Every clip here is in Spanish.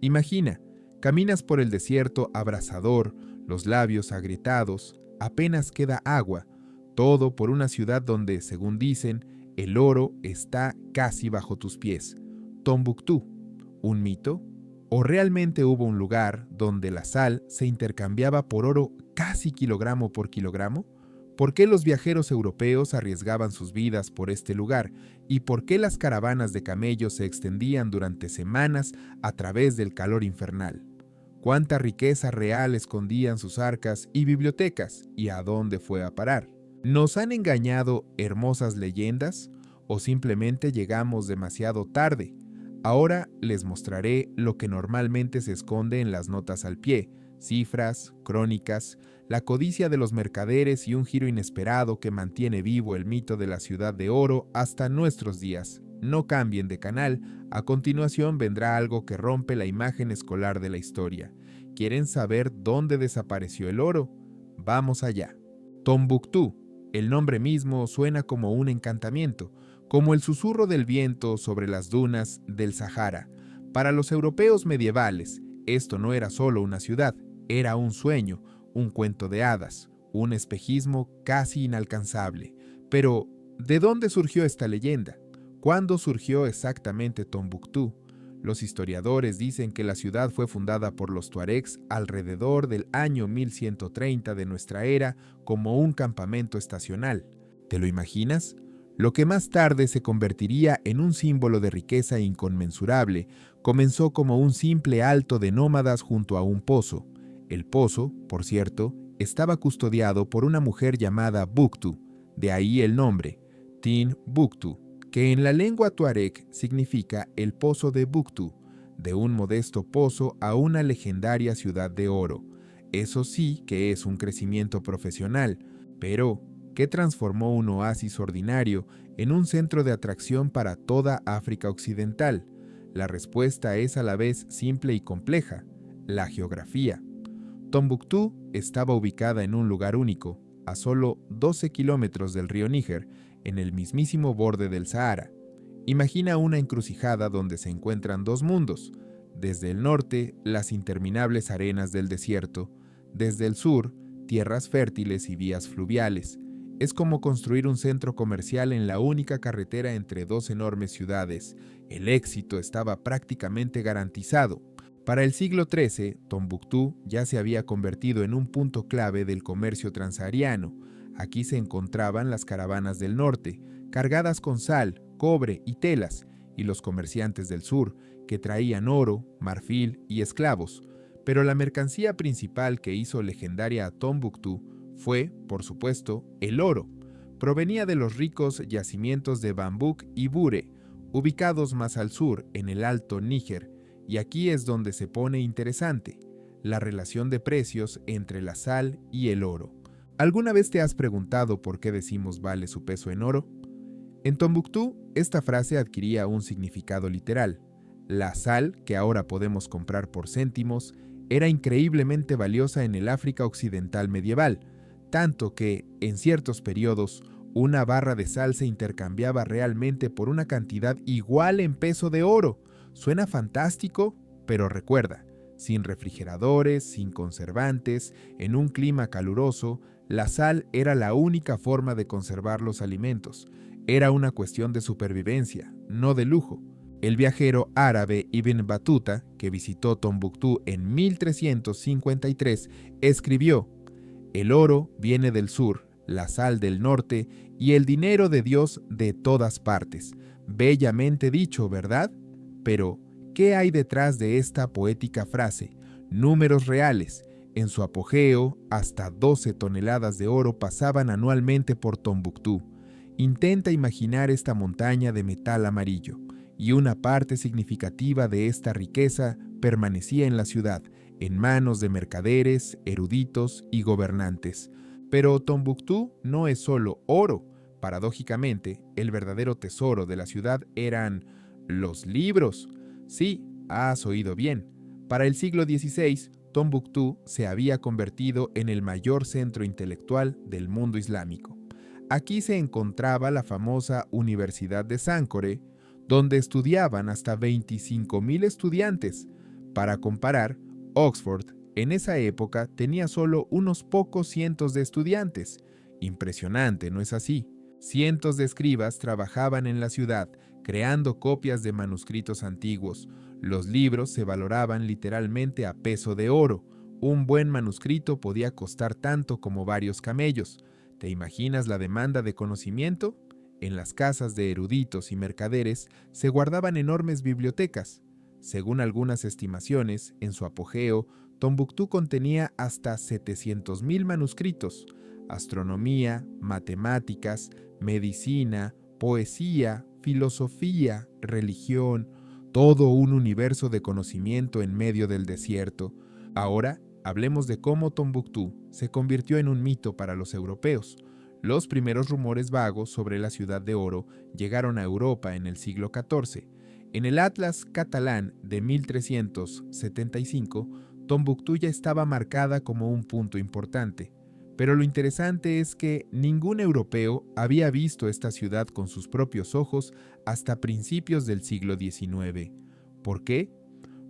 Imagina, caminas por el desierto abrasador, los labios agrietados, apenas queda agua, todo por una ciudad donde, según dicen, el oro está casi bajo tus pies. Tombuctú, ¿un mito? ¿O realmente hubo un lugar donde la sal se intercambiaba por oro casi kilogramo por kilogramo? ¿Por qué los viajeros europeos arriesgaban sus vidas por este lugar? ¿Y por qué las caravanas de camellos se extendían durante semanas a través del calor infernal? ¿Cuánta riqueza real escondían sus arcas y bibliotecas? ¿Y a dónde fue a parar? ¿Nos han engañado hermosas leyendas? ¿O simplemente llegamos demasiado tarde? Ahora les mostraré lo que normalmente se esconde en las notas al pie, cifras, crónicas, la codicia de los mercaderes y un giro inesperado que mantiene vivo el mito de la ciudad de oro hasta nuestros días. No cambien de canal, a continuación vendrá algo que rompe la imagen escolar de la historia. ¿Quieren saber dónde desapareció el oro? Vamos allá. Tombuctú. El nombre mismo suena como un encantamiento, como el susurro del viento sobre las dunas del Sahara. Para los europeos medievales, esto no era solo una ciudad, era un sueño, un cuento de hadas, un espejismo casi inalcanzable. Pero, ¿de dónde surgió esta leyenda? ¿Cuándo surgió exactamente Tombuctú? Los historiadores dicen que la ciudad fue fundada por los tuaregs alrededor del año 1130 de nuestra era como un campamento estacional. ¿Te lo imaginas? Lo que más tarde se convertiría en un símbolo de riqueza inconmensurable, comenzó como un simple alto de nómadas junto a un pozo. El pozo, por cierto, estaba custodiado por una mujer llamada Buktu, de ahí el nombre, Timbuktu, que en la lengua tuareg significa el pozo de Buktu, de un modesto pozo a una legendaria ciudad de oro. Eso sí que es un crecimiento profesional, pero ¿qué transformó un oasis ordinario en un centro de atracción para toda África Occidental? La respuesta es a la vez simple y compleja: la geografía. Tombuctú estaba ubicada en un lugar único, a solo 12 kilómetros del río Níger, en el mismísimo borde del Sahara. Imagina una encrucijada donde se encuentran dos mundos. Desde el norte, las interminables arenas del desierto. Desde el sur, tierras fértiles y vías fluviales. Es como construir un centro comercial en la única carretera entre dos enormes ciudades. El éxito estaba prácticamente garantizado. Para el siglo XIII, Tombuctú ya se había convertido en un punto clave del comercio transsahariano. Aquí se encontraban las caravanas del norte, cargadas con sal, cobre y telas, y los comerciantes del sur, que traían oro, marfil y esclavos. Pero la mercancía principal que hizo legendaria a Tombuctú fue, por supuesto, el oro. Provenía de los ricos yacimientos de Bambouk y Bure, ubicados más al sur, en el Alto Níger, y aquí es donde se pone interesante, la relación de precios entre la sal y el oro. ¿Alguna vez te has preguntado por qué decimos vale su peso en oro? En Tombuctú, esta frase adquiría un significado literal. La sal, que ahora podemos comprar por céntimos, era increíblemente valiosa en el África occidental medieval, tanto que, en ciertos periodos, una barra de sal se intercambiaba realmente por una cantidad igual en peso de oro. Suena fantástico, pero recuerda, sin refrigeradores, sin conservantes, en un clima caluroso, la sal era la única forma de conservar los alimentos. Era una cuestión de supervivencia, no de lujo. El viajero árabe Ibn Battuta, que visitó Tombuctú en 1353, escribió: «El oro viene del sur, la sal del norte y el dinero de Dios de todas partes». Bellamente dicho, ¿verdad? Pero, ¿qué hay detrás de esta poética frase? Números reales. En su apogeo, hasta 12 toneladas de oro pasaban anualmente por Tombuctú. Intenta imaginar esta montaña de metal amarillo, y una parte significativa de esta riqueza permanecía en la ciudad, en manos de mercaderes, eruditos y gobernantes. Pero Tombuctú no es solo oro. Paradójicamente, el verdadero tesoro de la ciudad eran los libros. Sí, has oído bien. Para el siglo XVI, Tombuctú se había convertido en el mayor centro intelectual del mundo islámico. Aquí se encontraba la famosa Universidad de Sankore, donde estudiaban hasta 25,000 estudiantes. Para comparar, Oxford en esa época tenía solo unos pocos cientos de estudiantes. Impresionante, ¿no es así? Cientos de escribas trabajaban en la ciudad, creando copias de manuscritos antiguos. Los libros se valoraban literalmente a peso de oro. Un buen manuscrito podía costar tanto como varios camellos. ¿Te imaginas la demanda de conocimiento? En las casas de eruditos y mercaderes se guardaban enormes bibliotecas. Según algunas estimaciones, en su apogeo, Tombuctú contenía hasta 700.000 manuscritos. Astronomía, matemáticas, medicina, poesía, filosofía, religión, todo un universo de conocimiento en medio del desierto. Ahora, hablemos de cómo Tombuctú se convirtió en un mito para los europeos. Los primeros rumores vagos sobre la ciudad de oro llegaron a Europa en el siglo XIV. En el Atlas catalán de 1375, Tombuctú ya estaba marcada como un punto importante. Pero lo interesante es que ningún europeo había visto esta ciudad con sus propios ojos hasta principios del siglo XIX. ¿Por qué?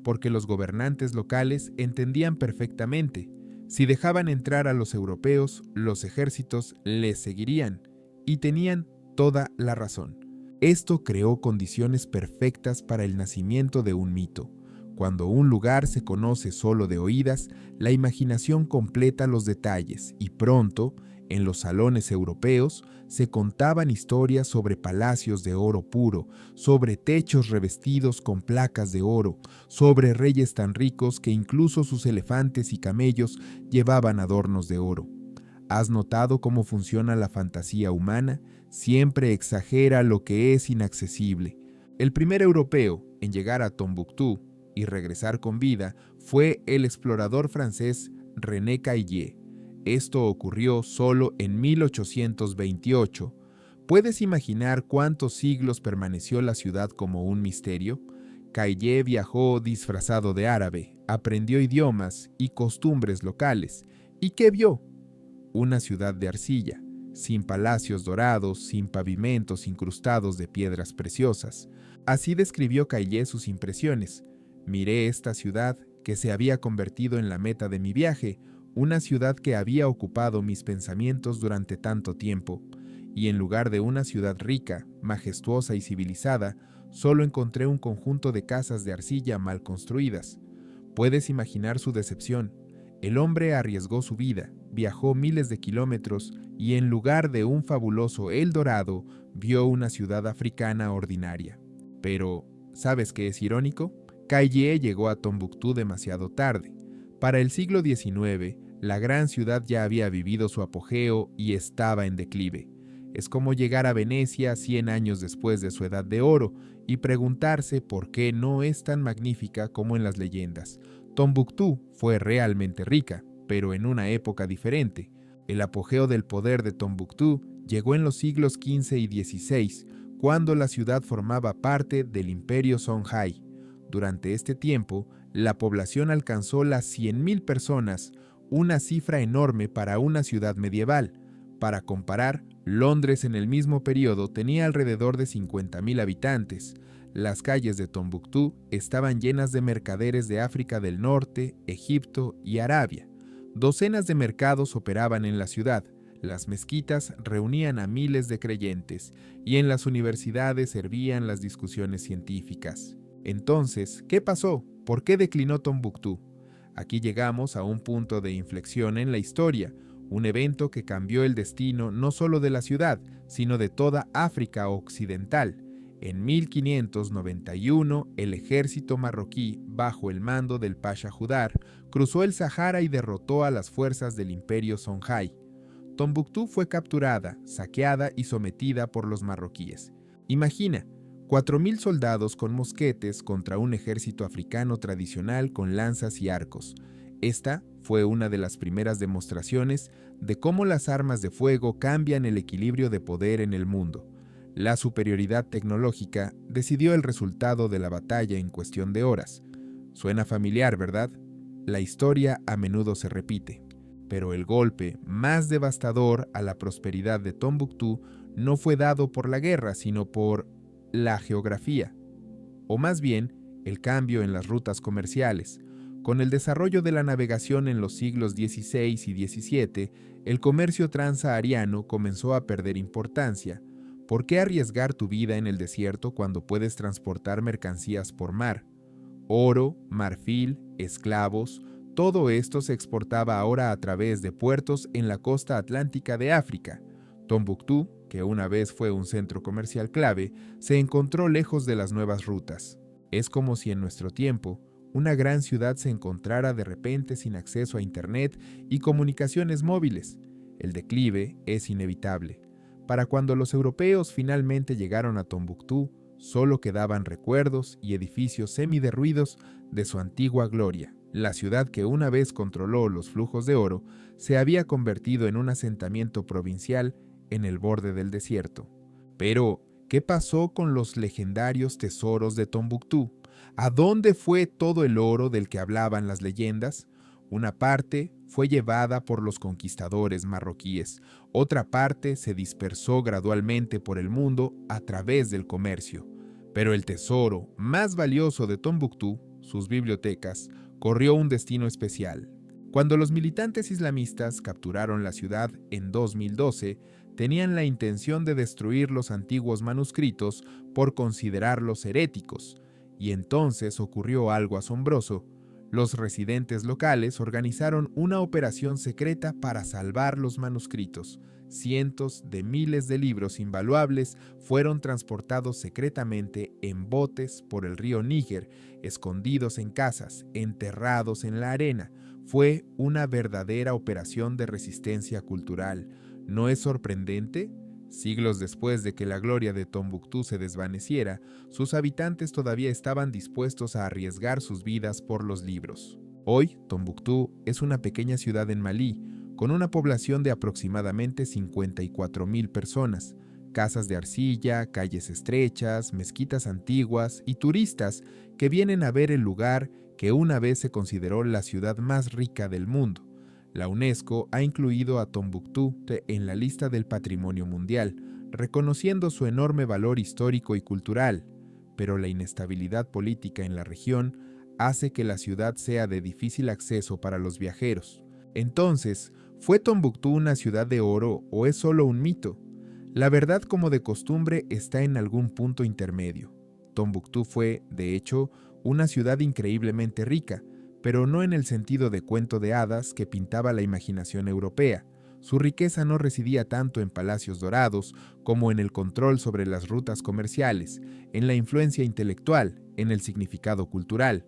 Porque los gobernantes locales entendían perfectamente. Si dejaban entrar a los europeos, los ejércitos les seguirían, y tenían toda la razón. Esto creó condiciones perfectas para el nacimiento de un mito. Cuando un lugar se conoce solo de oídas, la imaginación completa los detalles y pronto, en los salones europeos, se contaban historias sobre palacios de oro puro, sobre techos revestidos con placas de oro, sobre reyes tan ricos que incluso sus elefantes y camellos llevaban adornos de oro. ¿Has notado cómo funciona la fantasía humana? Siempre exagera lo que es inaccesible. El primer europeo en llegar a Tombuctú y regresar con vida fue el explorador francés René Caillié. Esto ocurrió solo en 1828. ¿Puedes imaginar cuántos siglos permaneció la ciudad como un misterio? Caillié viajó disfrazado de árabe, aprendió idiomas y costumbres locales. ¿Y qué vio? Una ciudad de arcilla, sin palacios dorados, sin pavimentos incrustados de piedras preciosas. Así describió Caillié sus impresiones. Miré esta ciudad que se había convertido en la meta de mi viaje, una ciudad que había ocupado mis pensamientos durante tanto tiempo, y en lugar de una ciudad rica, majestuosa y civilizada, solo encontré un conjunto de casas de arcilla mal construidas. Puedes imaginar su decepción. El hombre arriesgó su vida, viajó miles de kilómetros y en lugar de un fabuloso El Dorado, vio una ciudad africana ordinaria. Pero, ¿sabes qué es irónico? Caillié llegó a Tombuctú demasiado tarde. Para el siglo XIX, la gran ciudad ya había vivido su apogeo y estaba en declive. Es como llegar a Venecia 100 años después de su edad de oro y preguntarse por qué no es tan magnífica como en las leyendas. Tombuctú fue realmente rica, pero en una época diferente. El apogeo del poder de Tombuctú llegó en los siglos XV y XVI, cuando la ciudad formaba parte del Imperio Songhai. Durante este tiempo, la población alcanzó las 100.000 personas, una cifra enorme para una ciudad medieval. Para comparar, Londres en el mismo periodo tenía alrededor de 50.000 habitantes. Las calles de Tombuctú estaban llenas de mercaderes de África del Norte, Egipto y Arabia. Docenas de mercados operaban en la ciudad, las mezquitas reunían a miles de creyentes y en las universidades servían las discusiones científicas. Entonces, ¿qué pasó? ¿Por qué declinó Tombuctú? Aquí llegamos a un punto de inflexión en la historia, un evento que cambió el destino no solo de la ciudad, sino de toda África occidental. En 1591, el ejército marroquí, bajo el mando del Pasha Judar, cruzó el Sahara y derrotó a las fuerzas del Imperio Songhai. Tombuctú fue capturada, saqueada y sometida por los marroquíes. Imagina, 4.000 soldados con mosquetes contra un ejército africano tradicional con lanzas y arcos. Esta fue una de las primeras demostraciones de cómo las armas de fuego cambian el equilibrio de poder en el mundo. La superioridad tecnológica decidió el resultado de la batalla en cuestión de horas. Suena familiar, ¿verdad? La historia a menudo se repite, pero el golpe más devastador a la prosperidad de Tombuctú no fue dado por la guerra, sino por la geografía. O más bien, el cambio en las rutas comerciales. Con el desarrollo de la navegación en los siglos XVI y XVII, el comercio transsahariano comenzó a perder importancia. ¿Por qué arriesgar tu vida en el desierto cuando puedes transportar mercancías por mar? Oro, marfil, esclavos, todo esto se exportaba ahora a través de puertos en la costa atlántica de África. Tombuctú, que una vez fue un centro comercial clave, se encontró lejos de las nuevas rutas. Es como si en nuestro tiempo, una gran ciudad se encontrara de repente sin acceso a Internet y comunicaciones móviles. El declive es inevitable. Para cuando los europeos finalmente llegaron a Tombuctú, solo quedaban recuerdos y edificios semiderruidos de su antigua gloria. La ciudad que una vez controló los flujos de oro se había convertido en un asentamiento provincial en el borde del desierto. Pero, ¿qué pasó con los legendarios tesoros de Tombuctú? ¿A dónde fue todo el oro del que hablaban las leyendas? Una parte fue llevada por los conquistadores marroquíes, otra parte se dispersó gradualmente por el mundo a través del comercio. Pero el tesoro más valioso de Tombuctú, sus bibliotecas, corrió un destino especial. Cuando los militantes islamistas capturaron la ciudad en 2012, tenían la intención de destruir los antiguos manuscritos por considerarlos heréticos. Y entonces ocurrió algo asombroso. Los residentes locales organizaron una operación secreta para salvar los manuscritos. Cientos de miles de libros invaluables fueron transportados secretamente en botes por el río Níger, escondidos en casas, enterrados en la arena. Fue una verdadera operación de resistencia cultural. ¿No es sorprendente? Siglos después de que la gloria de Tombuctú se desvaneciera, sus habitantes todavía estaban dispuestos a arriesgar sus vidas por los libros. Hoy, Tombuctú es una pequeña ciudad en Malí, con una población de aproximadamente 54,000 personas, casas de arcilla, calles estrechas, mezquitas antiguas y turistas que vienen a ver el lugar que una vez se consideró la ciudad más rica del mundo. La UNESCO ha incluido a Tombuctú en la lista del Patrimonio Mundial, reconociendo su enorme valor histórico y cultural, pero la inestabilidad política en la región hace que la ciudad sea de difícil acceso para los viajeros. Entonces, ¿fue Tombuctú una ciudad de oro o es solo un mito? La verdad, como de costumbre, está en algún punto intermedio. Tombuctú fue, de hecho, una ciudad increíblemente rica, pero no en el sentido de cuento de hadas que pintaba la imaginación europea. Su riqueza no residía tanto en palacios dorados como en el control sobre las rutas comerciales, en la influencia intelectual, en el significado cultural.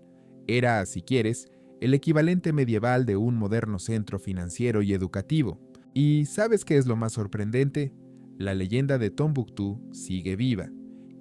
Era, si quieres, el equivalente medieval de un moderno centro financiero y educativo. ¿Y sabes qué es lo más sorprendente? La leyenda de Tombuctú sigue viva.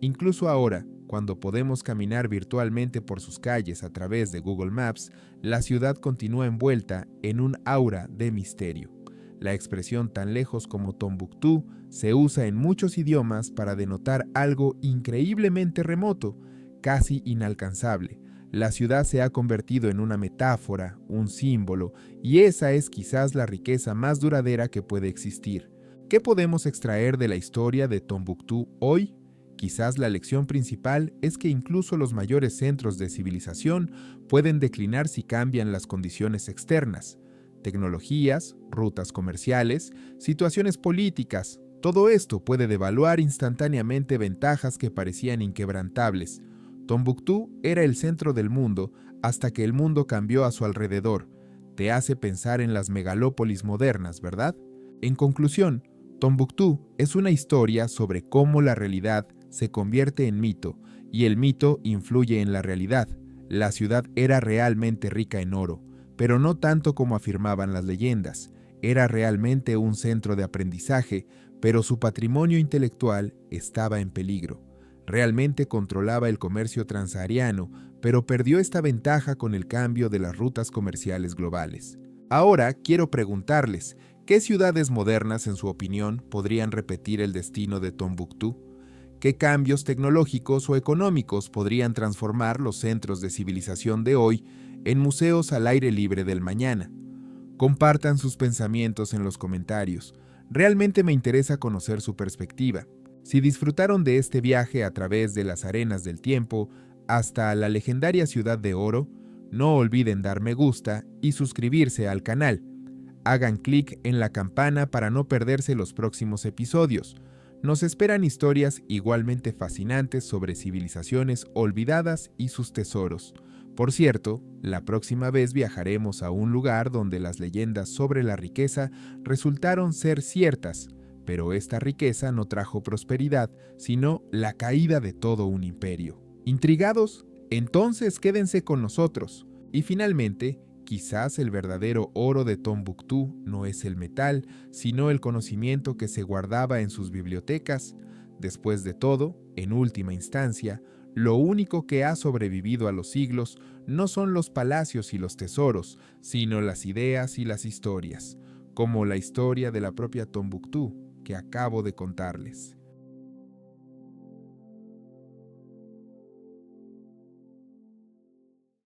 Incluso ahora, cuando podemos caminar virtualmente por sus calles a través de Google Maps, la ciudad continúa envuelta en un aura de misterio. La expresión tan lejos como Tombuctú se usa en muchos idiomas para denotar algo increíblemente remoto, casi inalcanzable. La ciudad se ha convertido en una metáfora, un símbolo, y esa es quizás la riqueza más duradera que puede existir. ¿Qué podemos extraer de la historia de Tombuctú hoy? Quizás la lección principal es que incluso los mayores centros de civilización pueden declinar si cambian las condiciones externas. Tecnologías, rutas comerciales, situaciones políticas, todo esto puede devaluar instantáneamente ventajas que parecían inquebrantables. Tombuctú era el centro del mundo hasta que el mundo cambió a su alrededor. Te hace pensar en las megalópolis modernas, ¿verdad? En conclusión, Tombuctú es una historia sobre cómo la realidad se convierte en mito y el mito influye en la realidad. La ciudad era realmente rica en oro, pero no tanto como afirmaban las leyendas. Era realmente un centro de aprendizaje, pero su patrimonio intelectual estaba en peligro. Realmente controlaba el comercio transsahariano, pero perdió esta ventaja con el cambio de las rutas comerciales globales. Ahora quiero preguntarles, ¿qué ciudades modernas, en su opinión, podrían repetir el destino de Tombuctú? ¿Qué cambios tecnológicos o económicos podrían transformar los centros de civilización de hoy en museos al aire libre del mañana? Compartan sus pensamientos en los comentarios. Realmente me interesa conocer su perspectiva. Si disfrutaron de este viaje a través de las arenas del tiempo, hasta la legendaria Ciudad de Oro, no olviden dar me gusta y suscribirse al canal. Hagan clic en la campana para no perderse los próximos episodios. Nos esperan historias igualmente fascinantes sobre civilizaciones olvidadas y sus tesoros. Por cierto, la próxima vez viajaremos a un lugar donde las leyendas sobre la riqueza resultaron ser ciertas, pero esta riqueza no trajo prosperidad, sino la caída de todo un imperio. ¿Intrigados? Entonces quédense con nosotros. Y finalmente, quizás el verdadero oro de Tombuctú no es el metal, sino el conocimiento que se guardaba en sus bibliotecas. Después de todo, en última instancia, lo único que ha sobrevivido a los siglos no son los palacios y los tesoros, sino las ideas y las historias, como la historia de la propia Tombuctú que acabo de contarles.